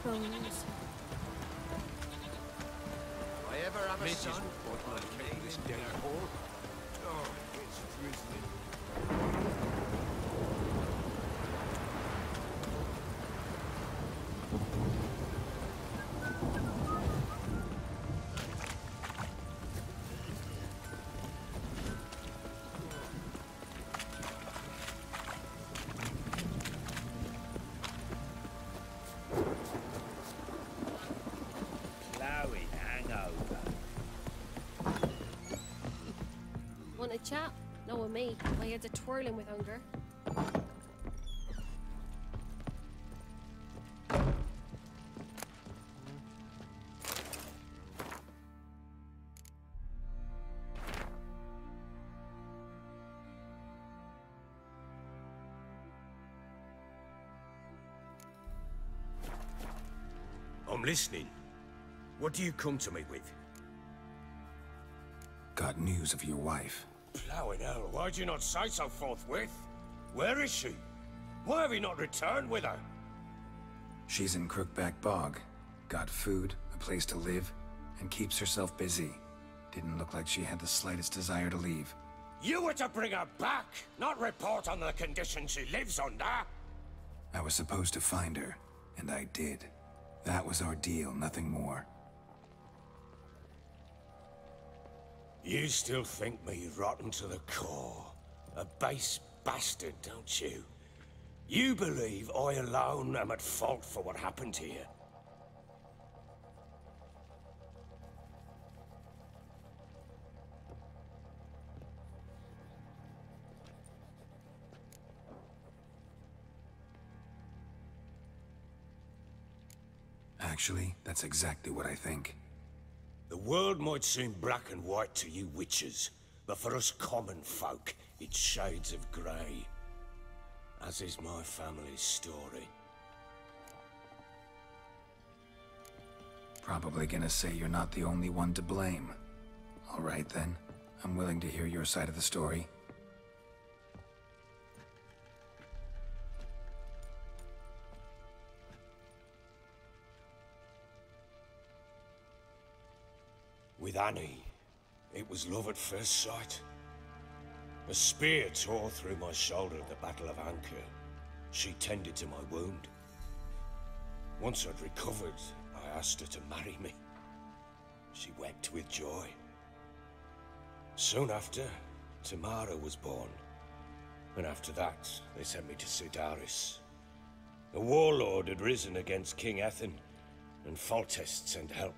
suppose. I ever have a son, I'll take this day hole. Oh, it's drizzling. Want a chat? No, with me. My head's a twirling with hunger. I'm listening. What do you come to me with? Got news of your wife. Plowing hell, why'd you not say so forthwith? Where is she? Why have you not returned with her? She's in Crookback Bog. Got food, a place to live, and keeps herself busy. Didn't look like she had the slightest desire to leave. You were to bring her back, not report on the conditions she lives under! I was supposed to find her, and I did. That was our deal, nothing more. You still think me rotten to the core. A base bastard, don't you? You believe I alone am at fault for what happened here. Actually, that's exactly what I think. The world might seem black and white to you witches, but for us common folk, it's shades of grey. As is my family's story. Probably gonna say you're not the only one to blame. All right then, I'm willing to hear your side of the story. With Annie, it was love at first sight. A spear tore through my shoulder at the Battle of Anchor. She tended to my wound. Once I'd recovered, I asked her to marry me. She wept with joy. Soon after, Tamara was born. And after that, they sent me to Sidaris. A warlord had risen against King Ethan, and Foltest sent help.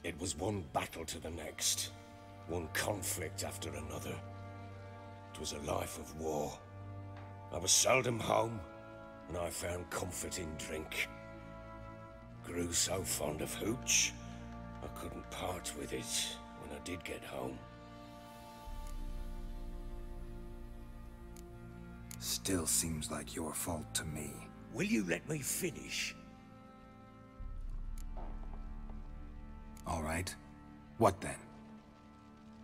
It was one battle to the next, one conflict after another. It was a life of war. I was seldom home, and I found comfort in drink. Grew so fond of hooch, I couldn't part with it when I did get home. Still seems like your fault to me. Will you let me finish? All right. What then?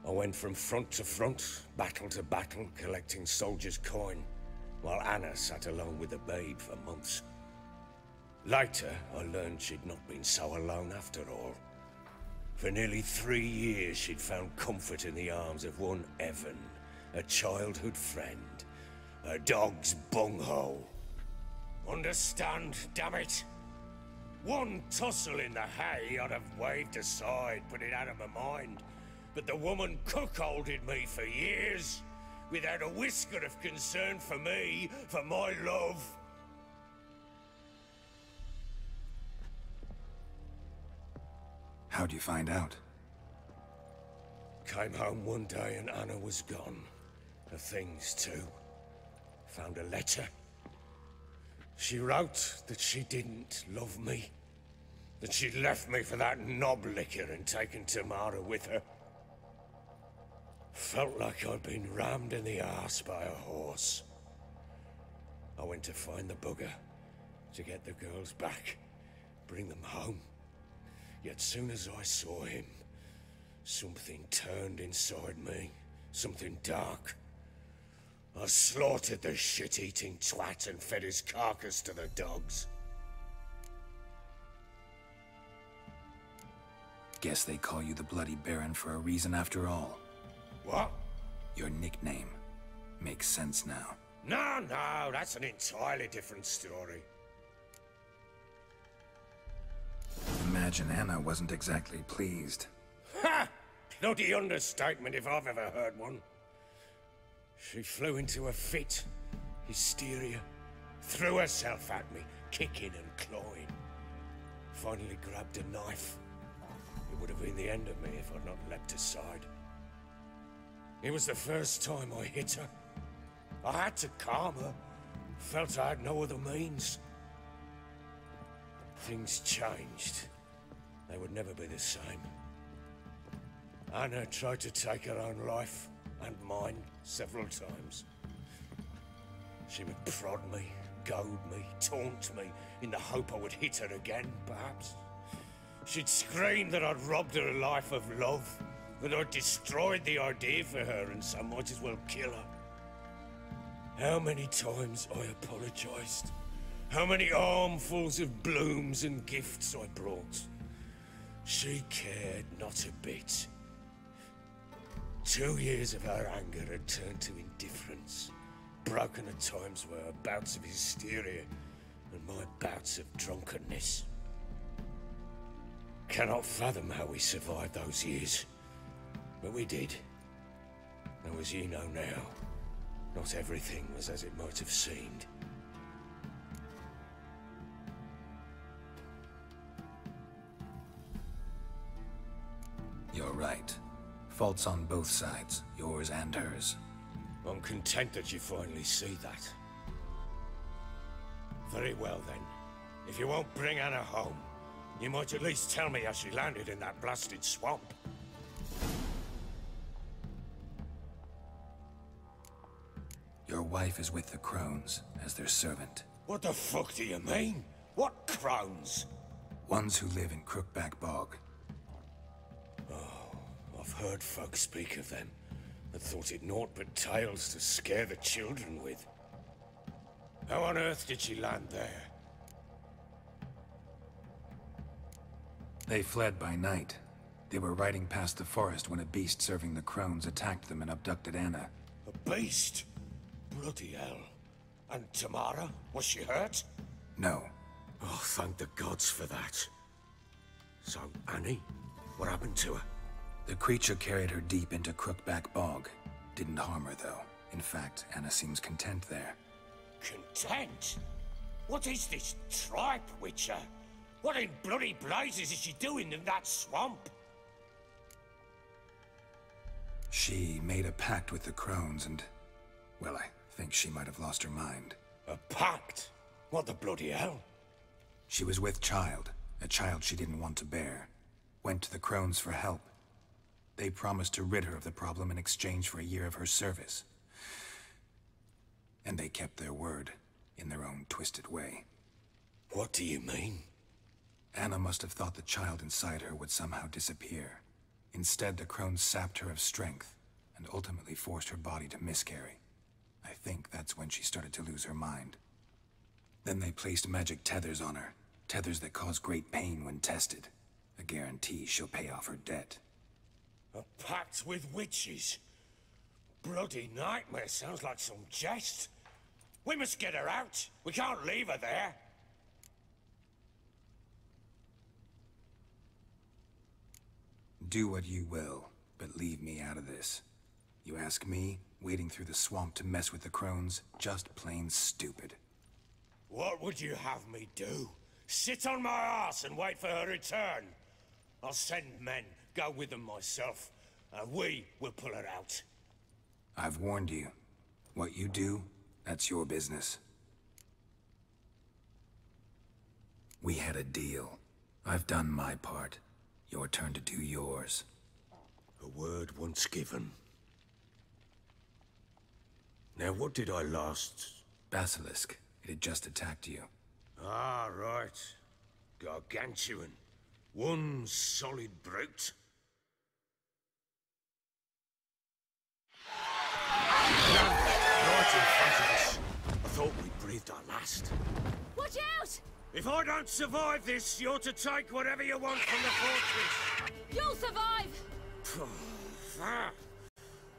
I went from front to front, battle to battle, collecting soldiers' coin, while Anna sat alone with the babe for months. Later, I learned she'd not been so alone after all. For nearly 3 years, she'd found comfort in the arms of one Evan, a childhood friend, a dog's bunghole. Understand, damn it? One tussle in the hay I'd have waved aside, put it out of my mind. But the woman cuckolded me for years, without a whisker of concern for me, for my love. How'd you find out? Came home one day and Anna was gone. Her things too. Found a letter. She wrote that she didn't love me. That she'd left me for that knob licker and taken Tamara with her. Felt like I'd been rammed in the arse by a horse. I went to find the bugger, to get the girls back, bring them home. Yet soon as I saw him, something turned inside me, something dark. I slaughtered the shit-eating twat and fed his carcass to the dogs. Guess they call you the Bloody Baron for a reason after all. What? Your nickname. Makes sense now. No, no, that's an entirely different story. Imagine Anna wasn't exactly pleased. Ha! Bloody understatement if I've ever heard one. She flew into a fit. Hysteria. Threw herself at me, kicking and clawing. Finally grabbed a knife. It would have been the end of me if I'd not leapt aside. It was the first time I hit her. I had to calm her. Felt I had no other means. Things changed. They would never be the same. Anna tried to take her own life, and mine, several times. She would prod me, goad me, taunt me, in the hope I would hit her again, perhaps. She'd scream that I'd robbed her life of love, that I'd destroyed the idea for her, and so might as well kill her. How many times I apologized. How many armfuls of blooms and gifts I brought. She cared not a bit. 2 years of her anger had turned to indifference, broken at times were her bouts of hysteria and my bouts of drunkenness. Cannot fathom how we survived those years, but we did. Though as you know now, not everything was as it might have seemed. You're right. Faults on both sides, yours and hers. I'm content that you finally see that. Very well then. If you won't bring Anna home, you might at least tell me how she landed in that blasted swamp. Your wife is with the Crones, as their servant. What the fuck do you mean? What crones? Ones who live in Crookback Bog. I've heard folk speak of them, and thought it naught but tales to scare the children with. How on earth did she land there? They fled by night. They were riding past the forest when a beast serving the Crones attacked them and abducted Anna. A beast? Bloody hell. And Tamara? Was she hurt? No. Oh, thank the gods for that. So, Annie? What happened to her? The creature carried her deep into Crookback Bog. Didn't harm her, though. In fact, Anna seems content there. Content? What is this tripe, Witcher? What in bloody blazes is she doing in that swamp? She made a pact with the Crones and... well, I think she might have lost her mind. A pact? What the bloody hell? She was with child, a child she didn't want to bear. Went to the Crones for help. They promised to rid her of the problem in exchange for a year of her service. And they kept their word, in their own twisted way. What do you mean? Anna must have thought the child inside her would somehow disappear. Instead, the Crones sapped her of strength, and ultimately forced her body to miscarry. I think that's when she started to lose her mind. Then they placed magic tethers on her, tethers that cause great pain when tested. A guarantee she'll pay off her debt. A pact with witches? Bloody nightmare, sounds like some jest. We must get her out. We can't leave her there. Do what you will, but leave me out of this. You ask me, wading through the swamp to mess with the Crones, just plain stupid. What would you have me do? Sit on my ass and wait for her return? I'll send men, go with them myself, and we will pull her out. I've warned you. What you do, that's your business. We had a deal. I've done my part. Your turn to do yours. A word once given. Now, what did I last... Basilisk. It had just attacked you. Ah, right. Gargantuan. One solid brute. Right in front of us. I thought we breathed our last. What Watch out! If I don't survive this, you're to take whatever you want from the fortress. You'll survive!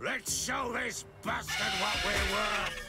Let's show this bastard what we're worth!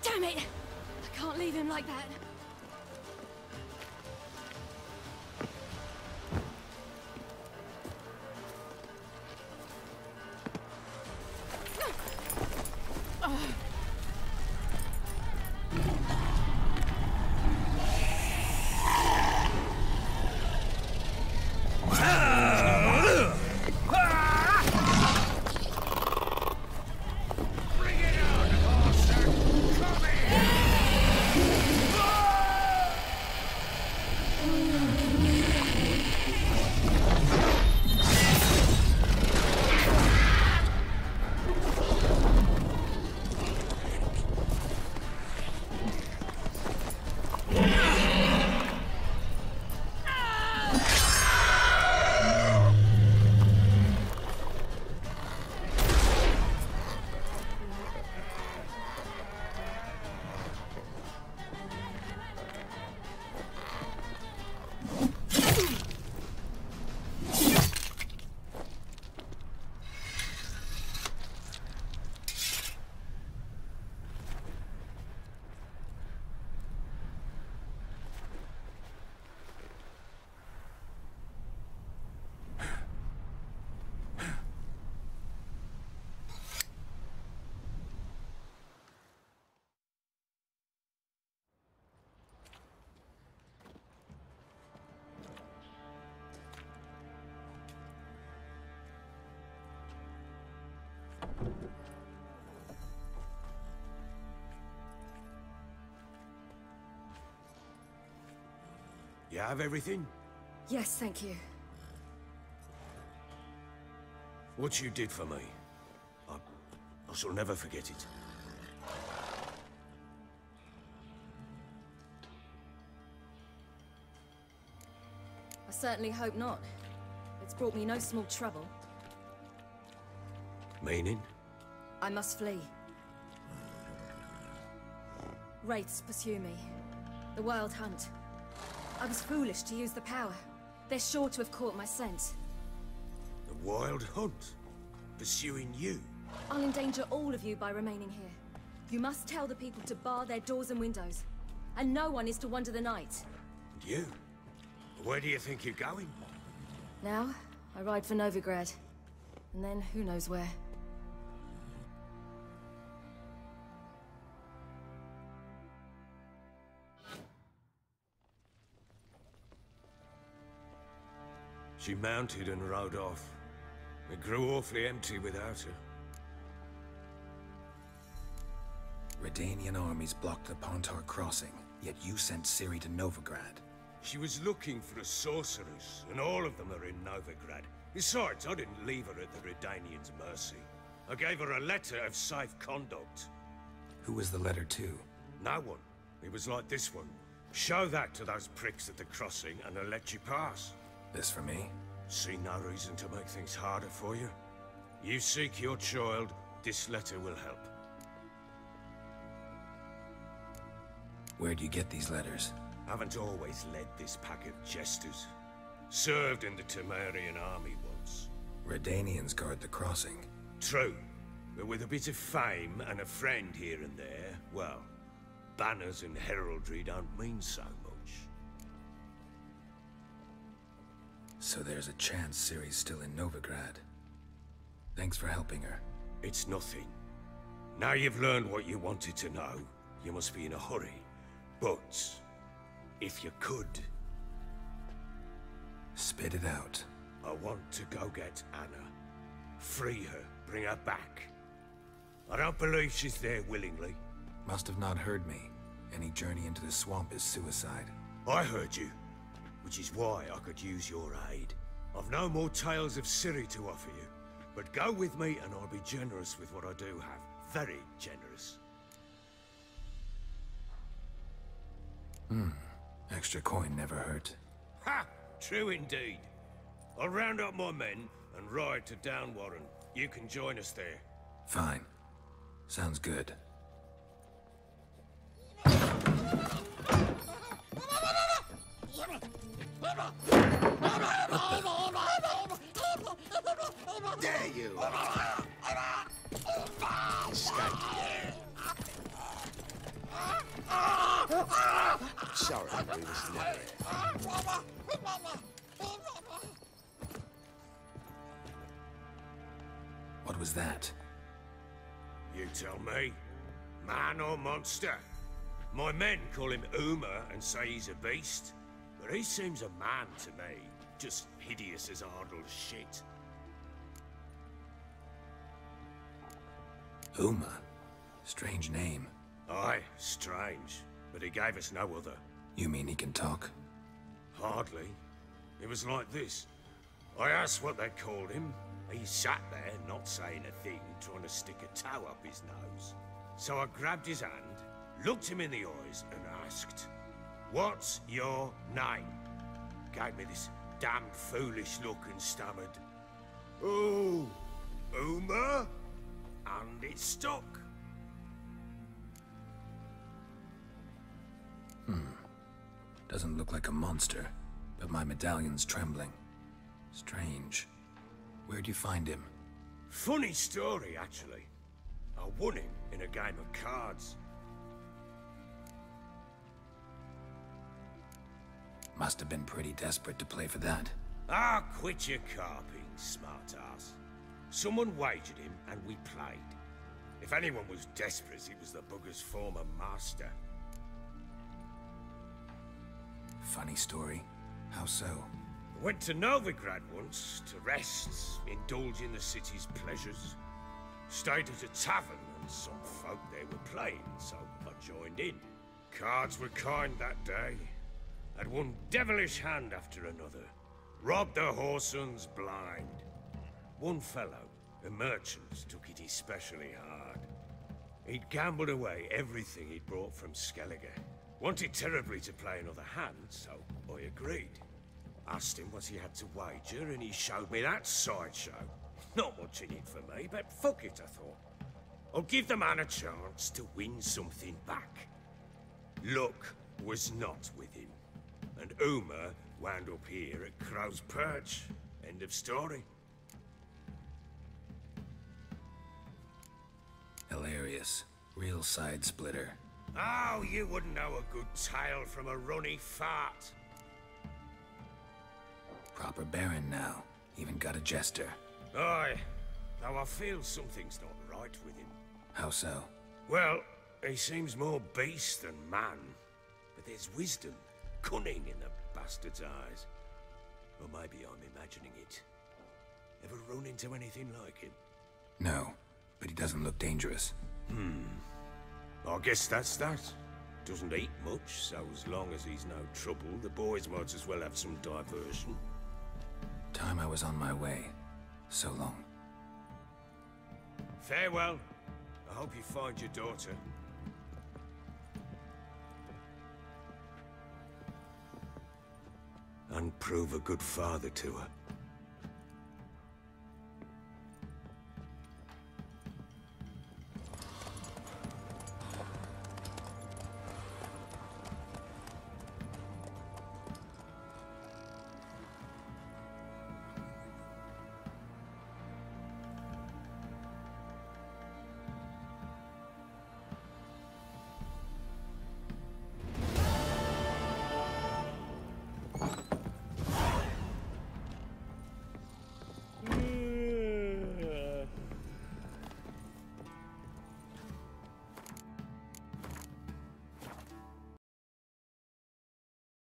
Damn it! I can't leave him like that. You have everything? Yes, thank you. What you did for me, I shall never forget it. I certainly hope not. It's brought me no small trouble. Meaning? I must flee. Wraiths pursue me. The Wild Hunt. I was foolish to use the power. They're sure to have caught my scent. The Wild Hunt? Pursuing you? I'll endanger all of you by remaining here. You must tell the people to bar their doors and windows. And no one is to wander the night. And you? Where do you think you're going? Now, I ride for Novigrad. And then, who knows where. She mounted and rode off. It grew awfully empty without her. Redanian armies blocked the Pontar crossing, yet you sent Ciri to Novigrad. She was looking for a sorceress, and all of them are in Novigrad. Besides, I didn't leave her at the Redanians' mercy. I gave her a letter of safe conduct. Who was the letter to? No one. It was like this one. Show that to those pricks at the crossing, and they'll let you pass. This for me? See no reason to make things harder for you. You seek your child, this letter will help. Where do you get these letters? Haven't always led this pack of jesters. Served in the Temerian army once. Redanians guard the crossing. True, but with a bit of fame and a friend here and there, well, banners and heraldry don't mean so much. So there's a chance Ciri's still in Novigrad. Thanks for helping her. It's nothing. Now you've learned what you wanted to know, you must be in a hurry. But, if you could... Spit it out. I want to go get Anna. Free her, bring her back. I don't believe she's there willingly. Must have not heard me. Any journey into the swamp is suicide. I heard you, which is why I could use your aid. I've no more tales of Ciri to offer you, but go with me and I'll be generous with what I do have. Very generous. Extra coin never hurt. Ha! True indeed. I'll round up my men and ride to Downwarren. You can join us there. Fine. Sounds good. Dare you! Escape. Sorry, we was never here. What was that? You tell me. Man or monster? My men call him Uma and say he's a beast, but he seems a man to me. Just hideous as Ardle's shit. Uma? Strange name. Aye, strange. But he gave us no other. You mean he can talk? Hardly. It was like this. I asked what they called him. He sat there, not saying a thing, trying to stick a toe up his nose. So I grabbed his hand, looked him in the eyes, and asked, "What's your name?" Gave me this damn foolish look and stammered, "Oh, Uma?" And it stuck. Doesn't look like a monster, but my medallion's trembling. Strange. Where'd you find him? Funny story, actually. I won him in a game of cards. Must have been pretty desperate to play for that. Ah, quit your carping, smart-ass. Someone wagered him, and we played. If anyone was desperate, it was the bugger's former master. Funny story. How so? I went to Novigrad once to rest, indulge in the city's pleasures. Stayed at a tavern, and some folk there were playing, so I joined in. Cards were kind that day. Had one devilish hand after another. Robbed the whoresun's blind. One fellow, a merchant, took it especially hard. He'd gambled away everything he'd brought from Skellige. Wanted terribly to play another hand, so I agreed. Asked him what he had to wager, and he showed me that sideshow. Not much in it for me, but fuck it, I thought. I'll give the man a chance to win something back. Luck was not with him. And Uma wound up here at Crow's Perch. End of story. Hilarious. Real side splitter. Oh, you wouldn't know a good tale from a runny fart. Proper Baron now. Even got a jester. Aye, though I feel something's not right with him. How so? Well, he seems more beast than man. But there's wisdom, cunning in the bastard's eyes. Or maybe I'm imagining it. Ever run into anything like him? No, but he doesn't look dangerous. I guess that's that. Doesn't eat much, so as long as he's no trouble, the boys might as well have some diversion. Time I was on my way. So long. Farewell. I hope you find your daughter. And prove a good father to her.